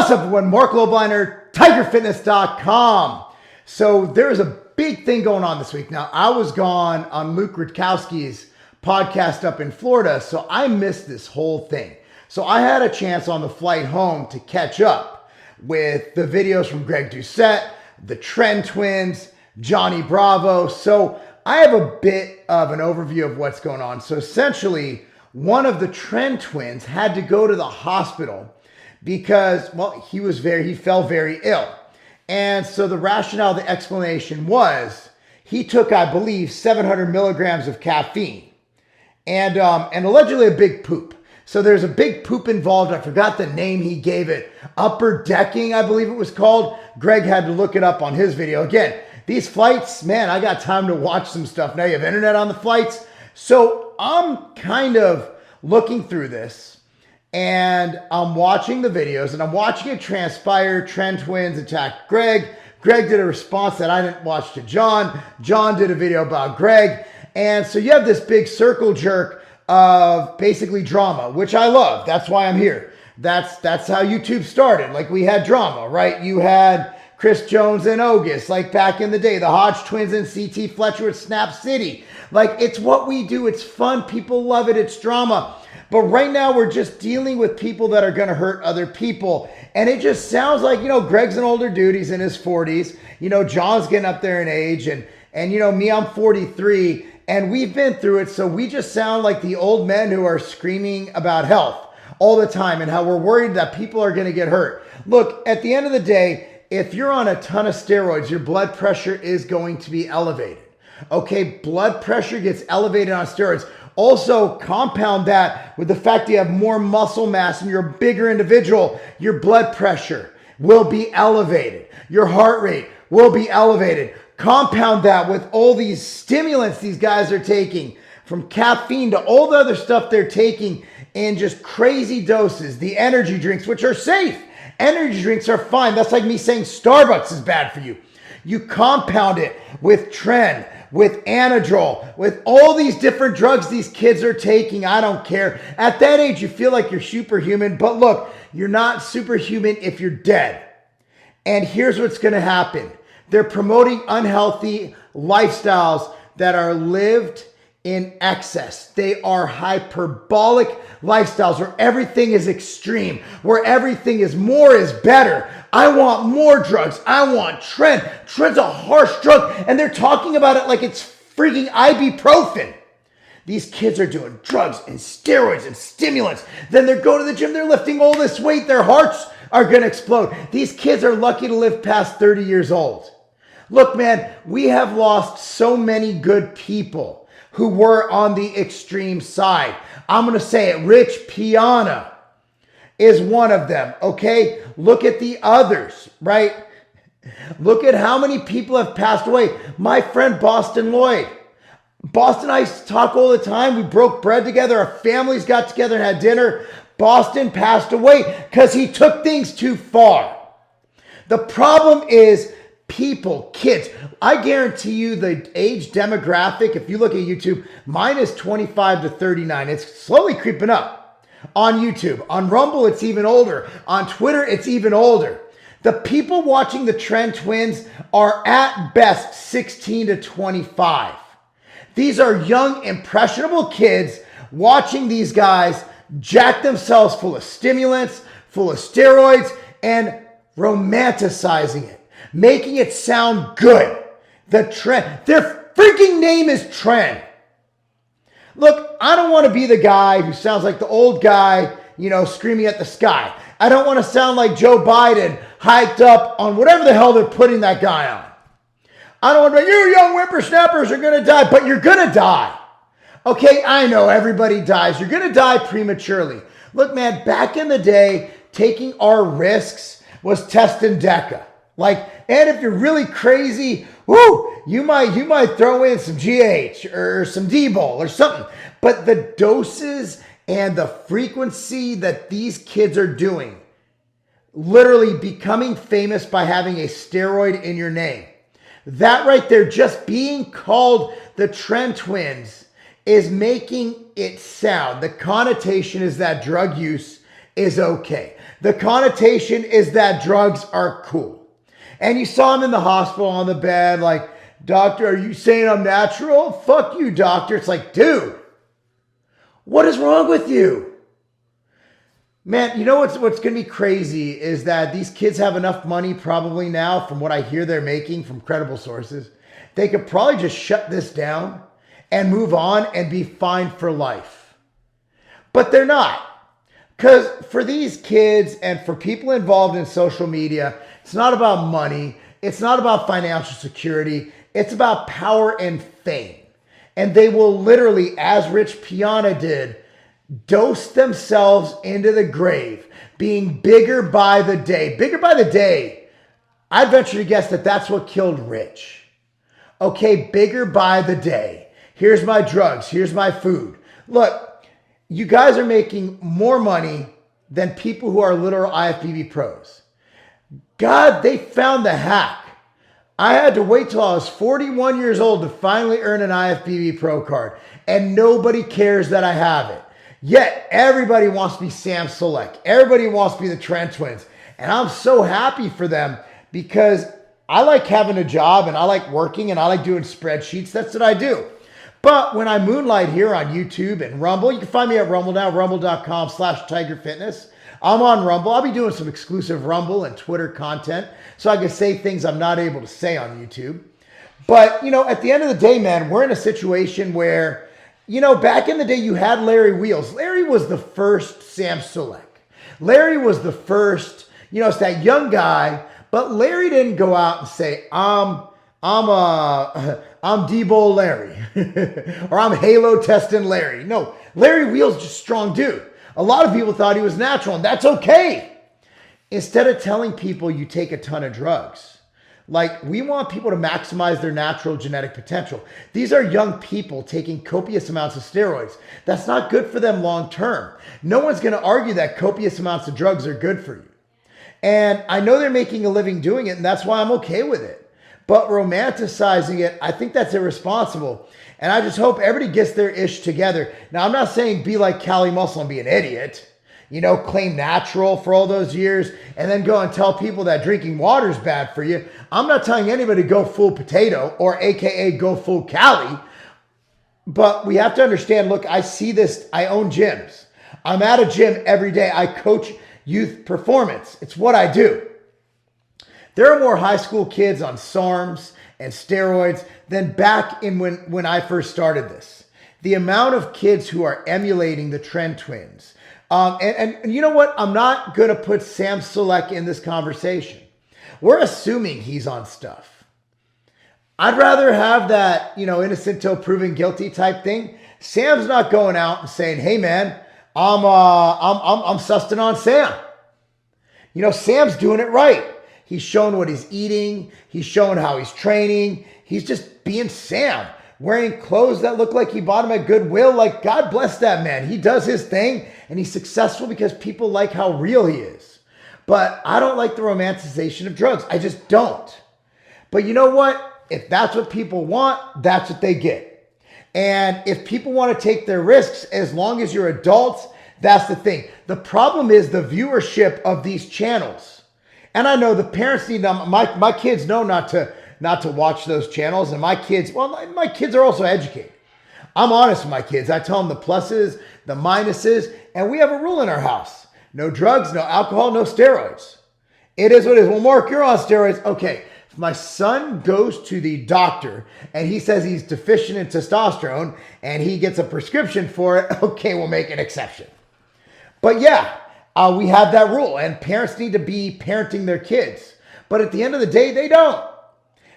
What's up, everyone? Marc Lobliner, tigerfitness.com. So there's a big thing going on this week. Now, I was gone on Luke Rutkowski's podcast up in Florida, so I missed this whole thing. So I had a chance on the flight home to catch up with the videos from Greg Doucette, the Tren twins, Johnny Bravo. So I have a bit of an overview of what's going on. So essentially, one of the Tren twins had to go to the hospital because, well, he fell very ill. And so the rationale, the explanation was he took, I believe, 700 milligrams of caffeine and allegedly a big poop. So there's a big poop involved. I forgot the name he gave it. Upper decking, I believe it was called. Greg had to look it up on his video. Again, these flights, man, I got time to watch some stuff. Now you have internet on the flights. So I'm kind of looking through this and I'm watching the videos and I'm watching it transpire. Tren twins attacked Greg. Greg did a response that I didn't watch to John. John did a video about Greg. And so you have this big circle jerk of basically drama, which I love. That's why I'm here. That's how YouTube started. Like, we had drama, right? You had Chris Jones and Ogus, like back in the day, the Hodge twins and CT Fletcher at Snap City. Like, it's what we do. It's fun. People love it. It's drama. But right now we're just dealing with people that are going to hurt other people. And it just sounds like, Greg's an older dude. He's in his 40s. John's getting up there in age. And me, I'm 43. And we've been through it. So we just sound like the old men who are screaming about health all the time and how we're worried that people are going to get hurt. Look, at the end of the day, if you're on a ton of steroids, your blood pressure is going to be elevated. Okay, blood pressure gets elevated on steroids. Also, compound that with the fact that you have more muscle mass and you're a bigger individual, your blood pressure will be elevated. Your heart rate will be elevated. Compound that with all these stimulants these guys are taking, from caffeine to all the other stuff they're taking in just crazy doses. The energy drinks, which are safe. Energy drinks are fine. That's like me saying Starbucks is bad for you. You compound it with Tren, with Anadrol, with all these different drugs these kids are taking. I don't care. At that age, you feel like you're superhuman. But look, you're not superhuman if you're dead. And here's what's going to happen. They're promoting unhealthy lifestyles that are lived in excess. They are hyperbolic lifestyles where everything is extreme, where everything is more is better. I want more drugs. I want Tren. Tren's a harsh drug, and they're talking about it like it's freaking ibuprofen. These kids are doing drugs and steroids and stimulants. Then they're going to the gym. They're lifting all this weight. Their hearts are going to explode. These kids are lucky to live past 30 years old. Look, man, we have lost so many good people who were on the extreme side. I'm going to say it. Rich Piana is one of them, okay? Look at the others, right? Look at how many people have passed away. My friend Boston Lloyd. Boston and I used to talk all the time. We broke bread together. Our families got together and had dinner. Boston passed away because he took things too far. The problem is people, kids. I guarantee you the age demographic, if you look at YouTube, mine is 25 to 39. It's slowly creeping up on YouTube. On Rumble, it's even older. On Twitter, it's even older. The people watching the Tren twins are at best 16 to 25. These are young, impressionable kids watching these guys jack themselves full of stimulants, full of steroids, and romanticizing it, making it sound good. The Tren, their freaking name is Tren. Look, I don't want to be the guy who sounds like the old guy, screaming at the sky. I don't want to sound like Joe Biden hyped up on whatever the hell they're putting that guy on. I don't want to be, you young whippersnappers are going to die, but you're going to die. Okay, I know everybody dies. You're going to die prematurely. Look, man, back in the day, taking our risks was test and deca. And if you're really crazy, you might throw in some GH or some D-bol or something. But the doses and the frequency that these kids are doing, literally becoming famous by having a steroid in your name, that right there, just being called the Tren twins, is making it sound. The connotation is that drug use is okay. The connotation is that drugs are cool. And you saw him in the hospital on the bed, like, doctor, are you saying I'm natural? Fuck you, doctor. It's like, dude, what is wrong with you? Man, you know what's going to be crazy is that these kids have enough money probably now, from what I hear they're making from credible sources. They could probably just shut this down and move on and be fine for life. But they're not. Because for these kids and for people involved in social media, it's not about money. It's not about financial security. It's about power and fame. And they will literally, as Rich Piana did, dose themselves into the grave, being bigger by the day. Bigger by the day, I'd venture to guess that that's what killed Rich. Okay, bigger by the day. Here's my drugs. Here's my food. Look, you guys are making more money than people who are literal IFBB pros. God, they found the hack. I had to wait till I was 41 years old to finally earn an IFBB pro card, and nobody cares that I have it. Yet everybody wants to be Sam Sulek. Everybody wants to be the Tren twins. And I'm so happy for them because I like having a job and I like working and I like doing spreadsheets. That's what I do. But when I moonlight here on YouTube and Rumble, you can find me at Rumble now, rumble.com/tigerfitness. I'm on Rumble. I'll be doing some exclusive Rumble and Twitter content so I can say things I'm not able to say on YouTube. But, you know, at the end of the day, man, we're in a situation where, you know, back in the day, you had Larry Wheels. Larry was the first Sam Sulek. Larry was the first, you know, it's that young guy, but Larry didn't go out and say, I'm Debo Larry, or I'm Halo testing Larry. No, Larry Wheels just a strong dude. A lot of people thought he was natural, and that's okay. Instead of telling people you take a ton of drugs, like, we want people to maximize their natural genetic potential. These are young people taking copious amounts of steroids. That's not good for them long term. No one's going to argue that copious amounts of drugs are good for you. And I know they're making a living doing it, and that's why I'm okay with it. But romanticizing it, I think that's irresponsible. And I just hope everybody gets their ish together. Now, I'm not saying be like Cali Muscle and be an idiot. You know, claim natural for all those years and then go and tell people that drinking water is bad for you. I'm not telling anybody to go full potato or AKA go full Cali. But we have to understand, look, I see this. I own gyms. I'm at a gym every day. I coach youth performance. It's what I do. There are more high school kids on SARMs and steroids than back in when I first started this. The amount of kids who are emulating the Tren twins. And you know what? I'm not going to put Sam Sulek in this conversation. We're assuming he's on stuff. I'd rather have that, you know, innocent till proven guilty type thing. Sam's not going out and saying, "Hey, man, I'm sussing on Sam." You know, Sam's doing it right. He's showing what he's eating. He's showing how he's training. He's just being Sam. Wearing clothes that look like he bought him at Goodwill. Like, God bless that man. He does his thing and he's successful because people like how real he is. But I don't like the romanticization of drugs. I just don't. But you know what? If that's what people want, that's what they get. And if people want to take their risks, as long as you're adults, that's the thing. The problem is the viewership of these channels. And I know the parents need them. My kids know not to watch those channels. And my kids are also educated. I'm honest with my kids. I tell them the pluses, the minuses, and we have a rule in our house. No drugs, no alcohol, no steroids. It is what it is. Well, Marc, you're on steroids. Okay, if my son goes to the doctor and he says he's deficient in testosterone and he gets a prescription for it, okay, we'll make an exception. But yeah, we have that rule, and parents need to be parenting their kids. But at the end of the day, they don't.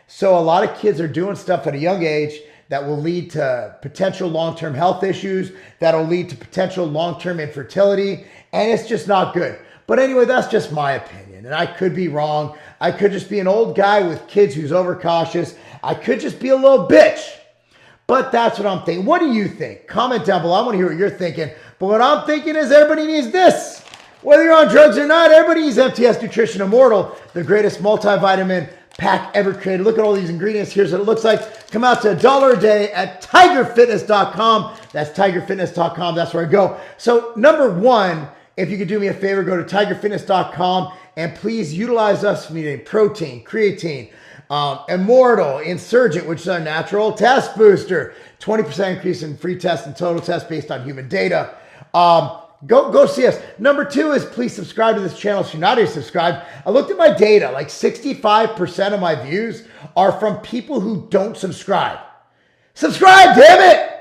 So a lot of kids are doing stuff at a young age that will lead to potential long-term health issues, that'll lead to potential long-term infertility, and it's just not good. But anyway, that's just my opinion, and I could be wrong. I could just be an old guy with kids who's overcautious. I could just be a little bitch. But that's what I'm thinking. What do you think? Comment down below. I want to hear what you're thinking. But what I'm thinking is everybody needs this. Whether you're on drugs or not, everybody needs MTS Nutrition Immortal, the greatest multivitamin pack ever created. Look at all these ingredients. Here's what it looks like. Come out to $1 a day at tigerfitness.com. That's tigerfitness.com. That's where I go. So number one If you could do me a favor, go to tigerfitness.com and please utilize us if you need any protein, creatine, Immortal, Insurgent, which is our natural test booster, 20% increase in free tests and total tests based on human data. Go see us. Number 2 is please subscribe to this channel if you're not already subscribed. I looked at my data, like 65% of my views are from people who don't subscribe. Subscribe, damn it!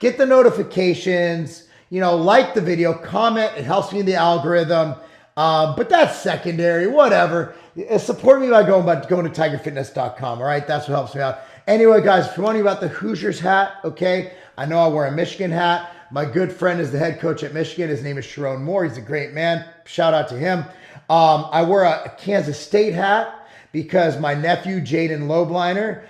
Get the notifications, like the video, comment, it helps me in the algorithm. But that's secondary, whatever. Support me by going to tigerfitness.com, all right? That's what helps me out. Anyway, guys, if you're wondering about the Hoosiers hat, okay, I know I wear a Michigan hat. My good friend is the head coach at Michigan. His name is Sharon Moore. He's a great man. Shout out to him. I wear a Kansas State hat because my nephew, Jaden Lobliner,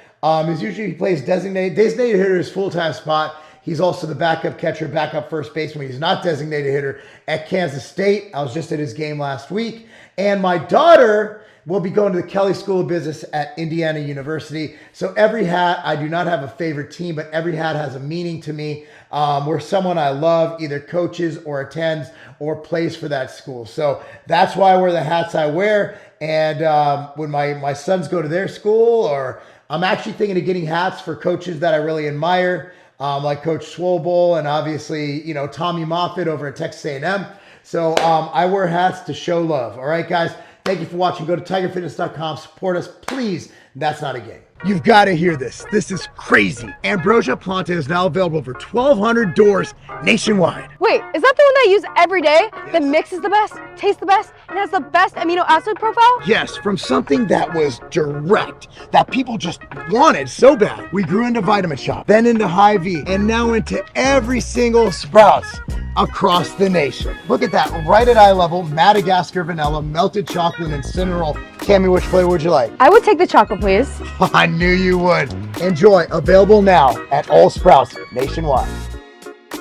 he plays designated hitter, his full-time spot. He's also the backup catcher, backup first baseman. He's not designated hitter at Kansas State. I was just at his game last week. And my daughter will be going to the Kelley School of Business at Indiana University. So every hat, I do not have a favorite team, but every hat has a meaning to me. Where someone I love either coaches or attends or plays for that school. So that's why I wear the hats I wear. And when my sons go to their school, or I'm actually thinking of getting hats for coaches that I really admire, like Coach Swobel and obviously, Tommy Moffitt over at Texas A&M. So I wear hats to show love. All right, guys. Thank you for watching. Go to tigerfitness.com. Support us, please. That's not a game. You've got to hear this. This is crazy. Ambrosia Plante is now available over 1,200 doors nationwide. Wait, is that the one that I use every day? Yes. That mixes the best, tastes the best, and has the best amino acid profile? Yes, from something that was direct, that people just wanted so bad. We grew into Vitamin Shop, then into Hy-Vee, and now into every single Sprouts across the nation. Look at that, right at eye level, Madagascar vanilla, melted chocolate, and cinnamon roll. Cami, which flavor would you like? I would take the chocolate, please. I knew you would. Enjoy. Available now at all Sprouts nationwide.